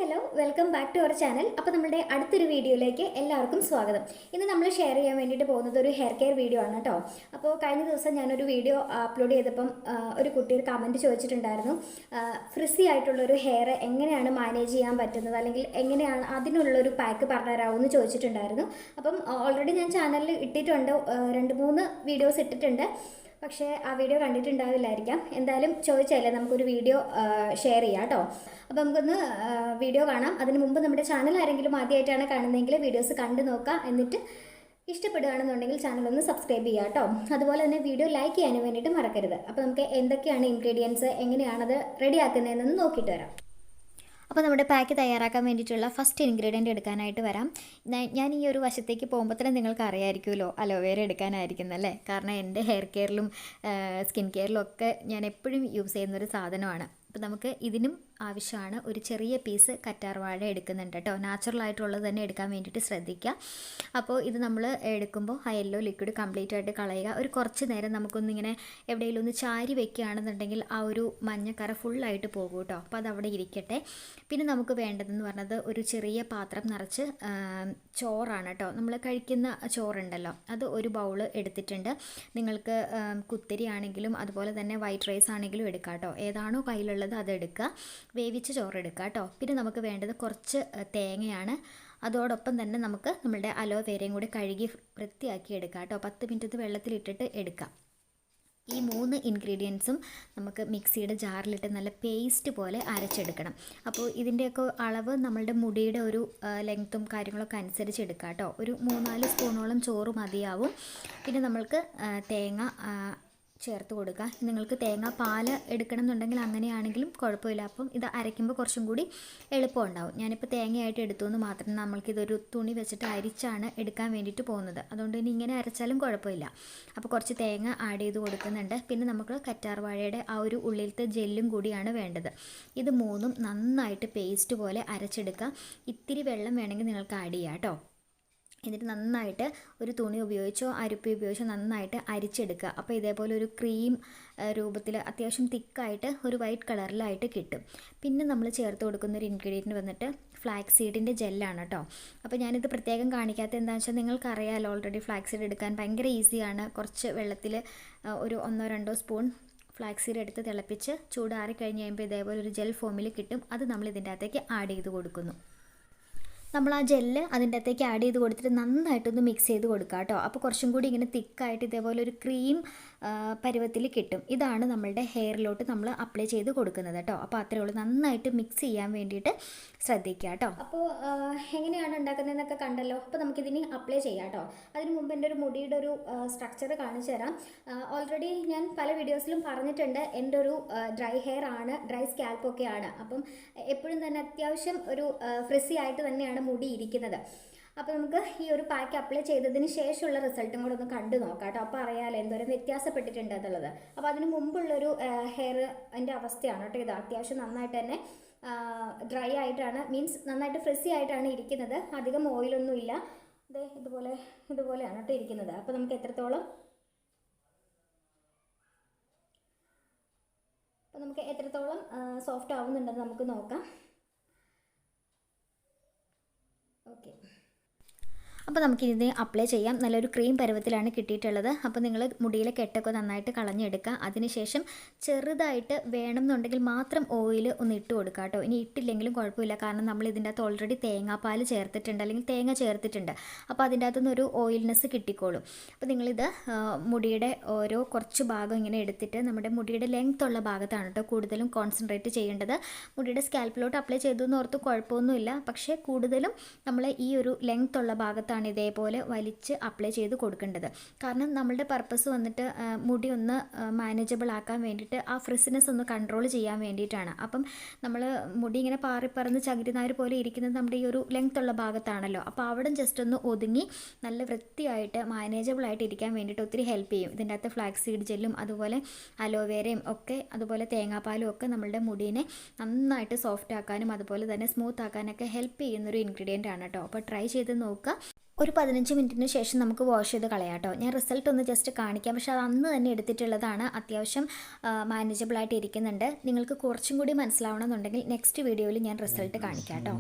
Hello welcome back to our channel. അപ്പോൾ നമ്മുടെ അടുത്തൊരു വീഡിയോയിലേക്ക് എല്ലാവർക്കും സ്വാഗതം. ഇന്ന് നമ്മൾ ഷെയർ ചെയ്യാൻ വേണ്ടിയിട്ട് പോകുന്നത് ഒരു ഹെയർ കെയർ വീഡിയോ ആണ് കേട്ടോ. അപ്പോൾ കഴിഞ്ഞ ദിവസം ഞാനൊരു വീഡിയോ അപ്ലോഡ് ചെയ്തപ്പം ഒരു കുട്ടി ഒരു കമൻറ്റ് ചോദിച്ചിട്ടുണ്ടായിരുന്നു, ഫ്രിസി ആയിട്ടുള്ളൊരു ഹെയർ എങ്ങനെയാണ് മാനേജ് ചെയ്യാൻ പറ്റുന്നത്, അല്ലെങ്കിൽ എങ്ങനെയാണ് അതിനുള്ളൊരു പാക്ക് പറഞ്ഞുതരാമെന്ന് ചോദിച്ചിട്ടുണ്ടായിരുന്നു. അപ്പം ഓൾറെഡി ഞാൻ ചാനലിൽ ഇട്ടിട്ടുണ്ട്, 2-3 വീഡിയോസ് ഇട്ടിട്ടുണ്ട്. പക്ഷേ ആ വീഡിയോ കണ്ടിട്ടുണ്ടാവില്ലായിരിക്കാം. എന്തായാലും ചോദിച്ചല്ലേ, നമുക്കൊരു വീഡിയോ ഷെയർ ചെയ്യാം കേട്ടോ. അപ്പോൾ നമുക്കൊന്ന് വീഡിയോ കാണാം. അതിന് മുമ്പ് നമ്മുടെ ചാനൽ ആരെങ്കിലും ആദ്യമായിട്ടാണ് കാണുന്നതെങ്കിൽ വീഡിയോസ് കണ്ടു നോക്കുക. എന്നിട്ട് ഇഷ്ടപ്പെടുകയാണെന്നുണ്ടെങ്കിൽ ചാനൽ ഒന്ന് സബ്സ്ക്രൈബ് ചെയ്യുക കേട്ടോ. അതുപോലെ തന്നെ വീഡിയോ ലൈക്ക് ചെയ്യാനും വേണ്ടിയിട്ട് മറക്കരുത്. അപ്പോൾ നമുക്ക് എന്തൊക്കെയാണ് ഇൻഗ്രീഡിയൻസ്, എങ്ങനെയാണത് റെഡിയാക്കുന്നതെന്ന് നോക്കിയിട്ട് വരാം. അപ്പോൾ നമ്മുടെ പാക്ക് തയ്യാറാക്കാൻ വേണ്ടിയിട്ടുള്ള ഫസ്റ്റ് ഇൻഗ്രീഡിയൻറ്റ് എടുക്കാനായിട്ട് വരാം. ഞാൻ ഈ ഒരു വശത്തേക്ക് പോകുമ്പോൾ തന്നെ നിങ്ങൾക്ക് അറിയാമായിരിക്കുമല്ലോ അലോവേര എടുക്കാനായിരിക്കുന്നല്ലേ. കാരണം എൻ്റെ ഹെയർ കെയറിലും സ്കിൻ കെയറിലും ഒക്കെ ഞാൻ എപ്പോഴും യൂസ് ചെയ്യുന്നൊരു സാധനമാണ്. അപ്പോൾ നമുക്ക് ഇതിനും ആവശ്യമാണ് ഒരു ചെറിയ പീസ് കറ്റാർവാഴ എടുക്കുന്നുണ്ട് കേട്ടോ. നാച്ചുറൽ ആയിട്ടുള്ളത് തന്നെ എടുക്കാൻ വേണ്ടിയിട്ട് ശ്രദ്ധിക്കുക. അപ്പോൾ ഇത് നമ്മൾ എടുക്കുമ്പോൾ ആ യെല്ലോ ലിക്വിഡ് കംപ്ലീറ്റ് ആയിട്ട് കളയുക. ഒരു കുറച്ച് നേരം നമുക്കൊന്നിങ്ങനെ എവിടെയെങ്കിലും ഒന്ന് ചാരി വെക്കുകയാണെന്നുണ്ടെങ്കിൽ ആ ഒരു മഞ്ഞക്കറ ഫുള്ളായിട്ട് പോകും കേട്ടോ. അപ്പോൾ അതവിടെ ഇരിക്കട്ടെ. പിന്നെ നമുക്ക് വേണ്ടതെന്ന് പറഞ്ഞത് ഒരു ചെറിയ പാത്രം നിറച്ച് ചോറാണ് കേട്ടോ. നമ്മൾ കഴിക്കുന്ന ചോറുണ്ടല്ലോ, അത് ഒരു ബൗൾ എടുത്തിട്ടുണ്ട്. നിങ്ങൾക്ക് കുത്തരി ആണെങ്കിലും അതുപോലെ തന്നെ വൈറ്റ് റൈസ് ആണെങ്കിലും എടുക്കാം കേട്ടോ. ഏതാണോ കയ്യിലുള്ളത് അത് എടുക്കുക. വേവിച്ച ചോറ് എടുക്കുക കേട്ടോ. പിന്നെ നമുക്ക് വേണ്ടത് കുറച്ച് തേങ്ങയാണ്. അതോടൊപ്പം തന്നെ നമുക്ക് നമ്മളുടെ അലോവേരയും കൂടി കഴുകി വൃത്തിയാക്കി എടുക്കാം കേട്ടോ. 10 മിനിറ്റ് വെള്ളത്തിലിട്ടിട്ട് എടുക്കാം. ഈ 3 ഇൻഗ്രീഡിയൻസും നമുക്ക് മിക്സിയുടെ ജാറിലിട്ട് നല്ല പേസ്റ്റ് പോലെ അരച്ചെടുക്കണം. അപ്പോൾ ഇതിൻ്റെയൊക്കെ അളവ് നമ്മളുടെ മുടിയുടെ ഒരു ലെങ്ത്തും കാര്യങ്ങളൊക്കെ അനുസരിച്ച് എടുക്കാം കേട്ടോ. ഒരു 3-4 സ്പൂണോളം ചോറ് മതിയാവും. പിന്നെ നമ്മൾക്ക് തേങ്ങ ചേർത്ത് കൊടുക്കുക. നിങ്ങൾക്ക് തേങ്ങാപ്പാൽ എടുക്കണം എന്നുണ്ടെങ്കിൽ അങ്ങനെയാണെങ്കിലും കുഴപ്പമില്ല. അപ്പം ഇത് അരയ്ക്കുമ്പോൾ കുറച്ചും കൂടി എളുപ്പം ഉണ്ടാവും. ഞാനിപ്പോൾ തേങ്ങയായിട്ട് എടുത്തു എന്ന് മാത്രം, നമ്മൾക്കിതൊരു തുണി വെച്ചിട്ട് അരിച്ചാണ് എടുക്കാൻ വേണ്ടിയിട്ട് പോകുന്നത്. അതുകൊണ്ട് ഇനി ഇങ്ങനെ അരച്ചാലും കുഴപ്പമില്ല. അപ്പോൾ കുറച്ച് തേങ്ങ ആഡ് ചെയ്ത് കൊടുക്കുന്നുണ്ട്. പിന്നെ നമുക്ക് കറ്റാർവാഴയുടെ ആ ഒരു ഉള്ളിലത്തെ ജെല്ലും കൂടിയാണ് വേണ്ടത്. ഇത് 3ഉം നന്നായിട്ട് പേസ്റ്റ് പോലെ അരച്ചെടുക്കുക. ഇത്തിരി വെള്ളം വേണമെങ്കിൽ നിങ്ങൾക്ക് ആഡ് ചെയ്യാം കേട്ടോ. എന്നിട്ട് നന്നായിട്ട് ഒരു തുണി ഉപയോഗിച്ചോ അരിപ്പ ഉപയോഗിച്ചോ നന്നായിട്ട് അരിച്ചെടുക്കുക. അപ്പോൾ ഇതേപോലെ ഒരു ക്രീം രൂപത്തിൽ അത്യാവശ്യം തിക്കായിട്ട് ഒരു വൈറ്റ് കളറിലായിട്ട് കിട്ടും. പിന്നെ നമ്മൾ ചേർത്ത് കൊടുക്കുന്ന ഒരു ഇൻഗ്രീഡിയൻറ്റ് വന്നിട്ട് ഫ്ലാക്സ് സീഡിൻ്റെ ജെല്ലാണ് കേട്ടോ. അപ്പോൾ ഞാനിത് പ്രത്യേകം കാണിക്കാത്ത എന്താണെന്ന് വെച്ചാൽ നിങ്ങൾക്കറിയാമല്ലോ, ഓൾറെഡി ഫ്ലാക്സ് സീഡ് എടുക്കാൻ ഭയങ്കര ഈസിയാണ്. കുറച്ച് വെള്ളത്തിൽ ഒരു 1-2 സ്പൂൺ ഫ്ലാക്സ് സീഡ് എടുത്ത് തിളപ്പിച്ച് ചൂടാറി കഴിഞ്ഞ് കഴിയുമ്പോൾ ഇതേപോലെ ഒരു ജെൽ ഫോമിൽ കിട്ടും. അത് നമ്മൾ ഇതിൻ്റെ അകത്തേക്ക് ആഡ് ചെയ്ത് കൊടുക്കുന്നു. നമ്മൾ ആ ജെല്ല് അതിൻ്റെ അകത്തേക്ക് ആഡ് ചെയ്ത് കൊടുത്തിട്ട് നന്നായിട്ടൊന്ന് മിക്സ് ചെയ്ത് കൊടുക്കുക കേട്ടോ. അപ്പോൾ കുറച്ചും കൂടി ഇങ്ങനെ തിക്കായിട്ട് ഇതേപോലെ ഒരു ക്രീം പരുവത്തിൽ കിട്ടും. ഇതാണ് നമ്മളുടെ ഹെയറിലോട്ട് നമ്മൾ അപ്ലൈ ചെയ്ത് കൊടുക്കുന്നത് കേട്ടോ. അപ്പോൾ അത്രയേ ഉള്ളൂ. നന്നായിട്ട് മിക്സ് ചെയ്യാൻ വേണ്ടിയിട്ട് ശ്രദ്ധിക്കുക കേട്ടോ. അപ്പോൾ എങ്ങനെയാണ് ഉണ്ടാക്കുന്നതെന്നൊക്കെ കണ്ടല്ലോ. അപ്പോൾ നമുക്കിതിന് അപ്ലൈ ചെയ്യാം കേട്ടോ. അതിന് മുമ്പ് എൻ്റെ ഒരു മുടിയുടെ ഒരു സ്ട്രക്ചർ കാണിച്ചു തരാം. ഓൾറെഡി ഞാൻ പല വീഡിയോസിലും പറഞ്ഞിട്ടുണ്ട്, എൻ്റെ ഒരു ഡ്രൈ ഹെയർ ആണ്, ഡ്രൈ സ്കാൽപ്പൊക്കെ ആണ്. അപ്പം എപ്പോഴും തന്നെ അത്യാവശ്യം ഒരു ഫ്രിസി ആയിട്ട് തന്നെയാണ് മുടി ഇരിക്കുന്നത്. അപ്പോൾ നമുക്ക് ഈ ഒരു പാക്ക് അപ്ലൈ ചെയ്തതിന് ശേഷമുള്ള റിസൾട്ടും കൂടെ ഒന്ന് കണ്ടു നോക്കാം കേട്ടോ. അപ്പോൾ അറിയാമല്ലോ എന്തോരം വ്യത്യാസപ്പെട്ടിട്ടുണ്ട് എന്നുള്ളത്. അപ്പോൾ അതിന് മുമ്പുള്ളൊരു ഹെയർ എൻ്റെ അവസ്ഥയാണ് കേട്ടോ ഇത്. അത്യാവശ്യം നന്നായിട്ട് തന്നെ ഡ്രൈ ആയിട്ടാണ്, മീൻസ് നന്നായിട്ട് ഫ്രിസി ആയിട്ടാണ് ഇരിക്കുന്നത്. അധികം ഓയിലൊന്നും ഇല്ല. അതെ ഇതുപോലെയാണ് കേട്ടോ ഇരിക്കുന്നത്. അപ്പോൾ നമുക്ക് എത്രത്തോളം സോഫ്റ്റ് ആവുന്നുണ്ടെന്ന് നമുക്ക് നോക്കാം. ഓക്കെ, അപ്പോൾ നമുക്കിത് അപ്ലൈ ചെയ്യാം. നല്ലൊരു ക്രീം പരുവത്തിലാണ് കിട്ടിയിട്ടുള്ളത്. അപ്പോൾ നിങ്ങൾ മുടിയിലെ കെട്ടൊക്കെ നന്നായിട്ട് കളഞ്ഞെടുക്കുക. അതിനുശേഷം ചെറുതായിട്ട് വേണമെന്നുണ്ടെങ്കിൽ മാത്രം ഓയിൽ ഒന്ന് ഇട്ട് കൊടുക്കുക കേട്ടോ. ഇനി ഇട്ടില്ലെങ്കിലും കുഴപ്പമില്ല, കാരണം നമ്മൾ ഇതിൻ്റെ അകത്ത് ഓൾറെഡി തേങ്ങാപ്പാൽ ചേർത്തിട്ടുണ്ട്, അല്ലെങ്കിൽ തേങ്ങ ചേർത്തിട്ടുണ്ട്. അപ്പോൾ അതിൻ്റെ അകത്തുനിന്നൊരു ഓയിൽനെസ് കിട്ടിക്കോളും. അപ്പോൾ നിങ്ങളിത് മുടിയുടെ ഓരോ കുറച്ച് ഭാഗം ഇങ്ങനെ എടുത്തിട്ട് നമ്മുടെ മുടിയുടെ ലെങ്ത് ഉള്ള ഭാഗത്താണ് കേട്ടോ കൂടുതലും കോൺസെൻട്രേറ്റ് ചെയ്യേണ്ടത്. മുടിയുടെ സ്കാൽപ്പിലോട്ട് അപ്ലൈ ചെയ്തു എന്ന് ഓർത്ത് കുഴപ്പമൊന്നുമില്ല. പക്ഷേ കൂടുതലും നമ്മൾ ഈ ഒരു ലെങ്ത് ഉള്ള ഭാഗത്താണ് ഇതേപോലെ വലിച്ച് അപ്ലൈ ചെയ്ത് കൊടുക്കേണ്ടത്. കാരണം നമ്മളുടെ പർപ്പസ് വന്നിട്ട് മുടി ഒന്ന് മാനേജബിൾ ആക്കാൻ വേണ്ടിയിട്ട്, ആ ഫ്രിസിനെസ് ഒന്ന് കൺട്രോൾ ചെയ്യാൻ വേണ്ടിയിട്ടാണ്. അപ്പം നമ്മൾ മുടി ഇങ്ങനെ പാറിപ്പറന്ന് ചകിരിനാര് പോലെ ഇരിക്കുന്നത് നമ്മുടെ ഈ ഒരു ലെങ്ത് ഉള്ള ഭാഗത്താണല്ലോ. അപ്പോൾ അവിടെ ജസ്റ്റ് ഒന്ന് ഒതുങ്ങി നല്ല വൃത്തിയായിട്ട് മാനേജബിൾ ആയിട്ട് ഇരിക്കാൻ വേണ്ടിയിട്ട് ഒത്തിരി ഹെൽപ്പ് ചെയ്യും. ഇതിൻ്റെ അകത്ത് ഫ്ലാക്സ് സീഡ് ജെല്ലും അതുപോലെ അലോവേരയും ഒക്കെ അതുപോലെ തേങ്ങാപ്പാലും ഒക്കെ നമ്മളുടെ മുടീനെ നന്നായിട്ട് സോഫ്റ്റ് ആക്കാനും അതുപോലെ തന്നെ സ്മൂത്ത് ആക്കാനൊക്കെ ഹെൽപ്പ് ചെയ്യുന്നൊരു ഇൻഗ്രീഡിയൻ്റ് ആണ് കേട്ടോ. അപ്പോൾ ട്രൈ ചെയ്ത് നോക്കുക. ഒരു 15 മിനിറ്റിന് ശേഷം നമുക്ക് വാഷ് ചെയ്ത് കളയാം കേട്ടോ. ഞാൻ റിസൾട്ട് ഒന്ന് ജസ്റ്റ് കാണിക്കാം. പക്ഷേ അത് അന്ന് തന്നെ എടുത്തിട്ടുള്ളതാണ്. അത്യാവശ്യം മാനേജബിളായിട്ട് ഇരിക്കുന്നുണ്ട്. നിങ്ങൾക്ക് കുറച്ചും കൂടി മനസ്സിലാവണമെന്നുണ്ടെങ്കിൽ നെക്സ്റ്റ് വീഡിയോയിൽ ഞാൻ റിസൾട്ട് കാണിക്കാം കേട്ടോ.